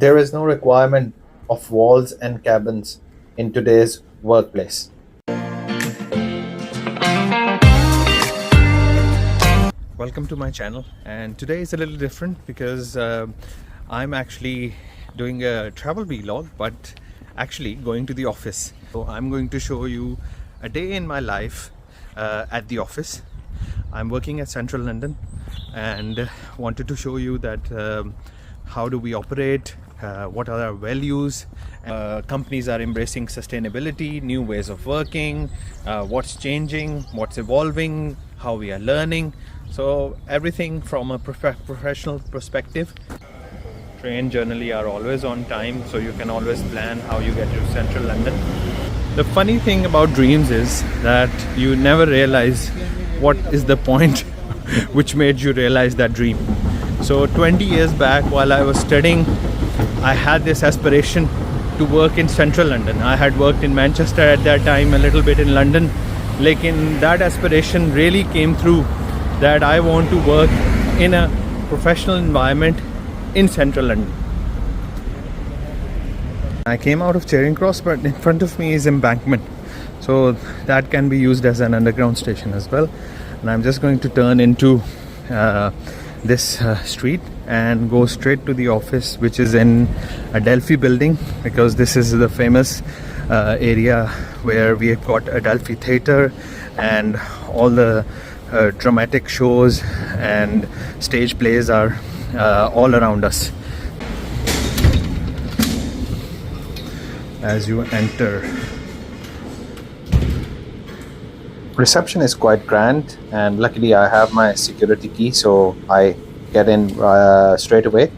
There is no requirement of walls and cabins in today's workplace. Welcome to my channel, and today is a little different because I'm actually doing a travel vlog, but actually going to the office. So I'm going to show you a day in my life at the office. I'm working at Central London and wanted to show you that how do we operate, what are our values. Companies are embracing sustainability, new ways of working, what's changing, what's evolving, how we are learning. So everything from a professional perspective. Train generally are always on time, so you can always plan how you get to Central London. The funny thing about dreams is that you never realize what is the point which made you realize that dream. So 20 years back, while I was studying, I had this aspiration to work in Central London. I had worked in Manchester at that time, a little bit in London. Lekin that aspiration really came through, that I want to work in a professional environment in Central London. I came out of Charing Cross, but in front of me is Embankment, so that can be used as an underground station as well. And I'm just going to turn into this street and go straight to the office, which is in a Delphi building, because this is the famous area where we have got a Delphi theatre and all the dramatic shows and stage plays are all around us. As you enter, reception is quite grand, and luckily I have my security key, so I get in straight away,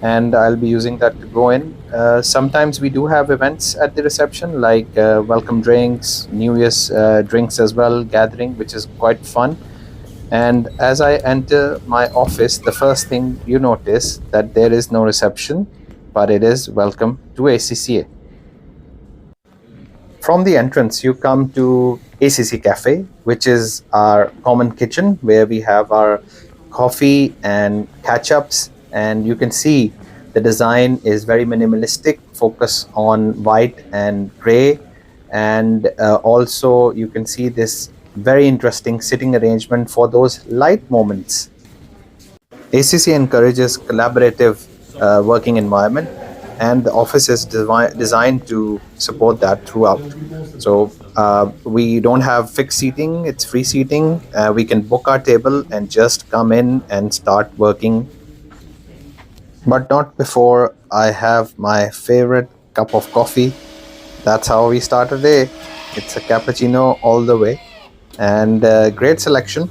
and I'll be using that to go in. Sometimes we do have events at the reception, like welcome drinks, New Year's drinks as well, gathering, which is quite fun. And as I enter my office, the first thing you notice that there is no reception, but it is welcome to ACCA. From the entrance, you come to ACCA Cafe, which is our common kitchen where we have our coffee and catch-ups. And you can see the design is very minimalistic, focus on white and gray. And also you can see this very interesting sitting arrangement for those light moments. ACCA encourages collaborative working environment, and the office is designed to support that throughout. So we don't have fixed seating, it's free seating. We can book our table and just come in and start working, but not before I have my favorite cup of coffee. That's how we start a day. It's a cappuccino all the way, and great selection,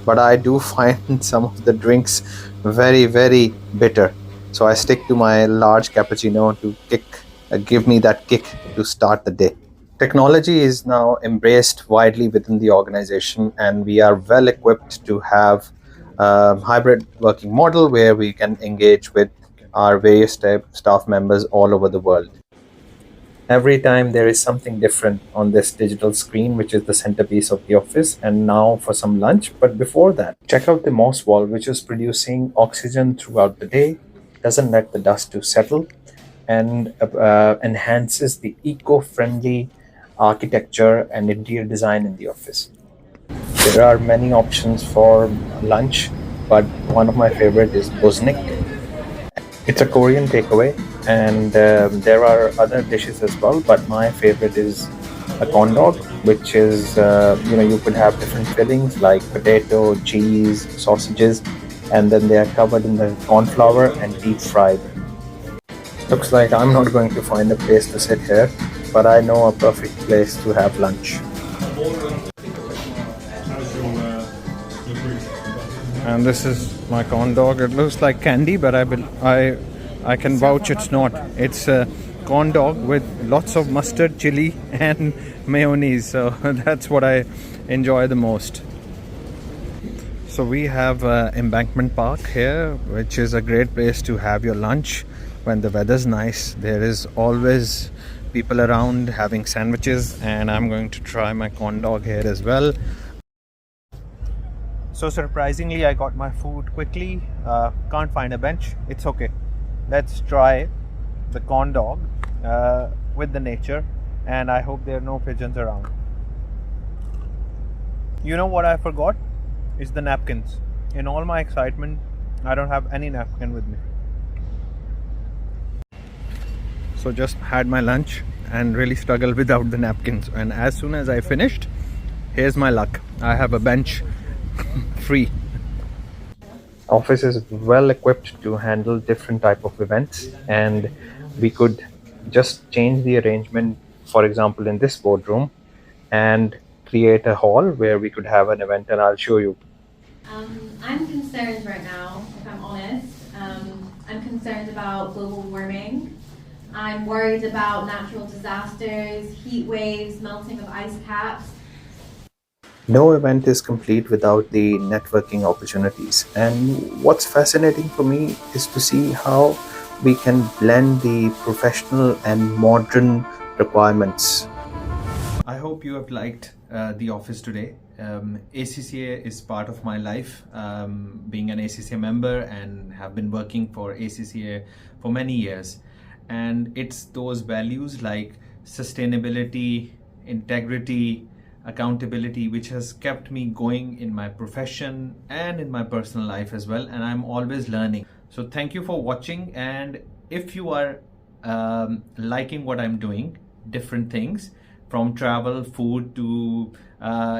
but I do find some of the drinks very, very bitter. So I stick to my large cappuccino to give me that kick to start the day. Technology is now embraced widely within the organization, and we are well equipped to have a hybrid working model where we can engage with our various staff members all over the world. Every time there is something different on this digital screen, which is the centerpiece of the office. And now for some lunch. But before that, check out the moss wall, which is producing oxygen throughout the day, doesn't let the dust to settle, and enhances the eco-friendly architecture and interior design in the office. There are many options for lunch, but one of my favorite is buznik. It's a Korean takeaway, and there are other dishes as well, but my favorite is a corn dog, which is you could have different fillings like potato, cheese, sausages, and then they are covered in the corn flour and deep fried. Looks like I'm not going to find a place to sit here, but I know a perfect place to have lunch. And this is my corn dog. It looks like candy, but I can vouch it's not. It's a corn dog with lots of mustard, chili and mayonnaise, so that's what I enjoy the most. So we have Embankment Park here, which is a great place to have your lunch when the weather's nice. There is always people around having sandwiches, and I'm going to try my corn dog here as well. So surprisingly, I got my food quickly. Can't find a bench. It's okay. Let's try the corn dog with the nature, and I hope there are no pigeons around. You know what I forgot? Is the napkins. In all my excitement, I don't have any napkin with me. So just had my lunch and really struggled without the napkins. And as soon as I finished, here's my luck. I have a bench free. Office is well equipped to handle different type of events, and we could just change the arrangement, for example in this boardroom, and create a hall where we could have an event, and I'll show you. I'm concerned right now, if I'm honest. I'm concerned about global warming. I'm worried about natural disasters, heat waves, melting of ice caps. No event is complete without the networking opportunities. And what's fascinating for me is to see how we can blend the professional and modern requirements. I hope you have liked the office today. ACCA is part of my life, being an ACCA member, and have been working for ACCA for many years. And it's those values like sustainability, integrity, accountability which has kept me going in my profession and in my personal life as well, and I'm always learning. So thank you for watching, and if you are liking what I'm doing, different things from travel, food to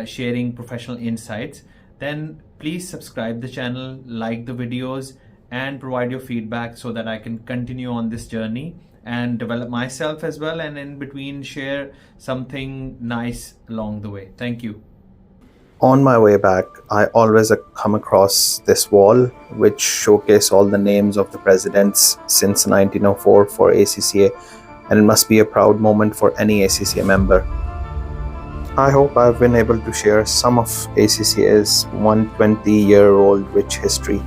sharing professional insights, then please subscribe the channel, like the videos, and provide your feedback so that I can continue on this journey and develop myself as well, and in between share something nice along the way. Thank you. On my way back, I always come across this wall which showcase all the names of the presidents since 1904 for ACCA, and it must be a proud moment for any ACCA member. I hope I've been able to share some of ACCA's 120-year-old rich history.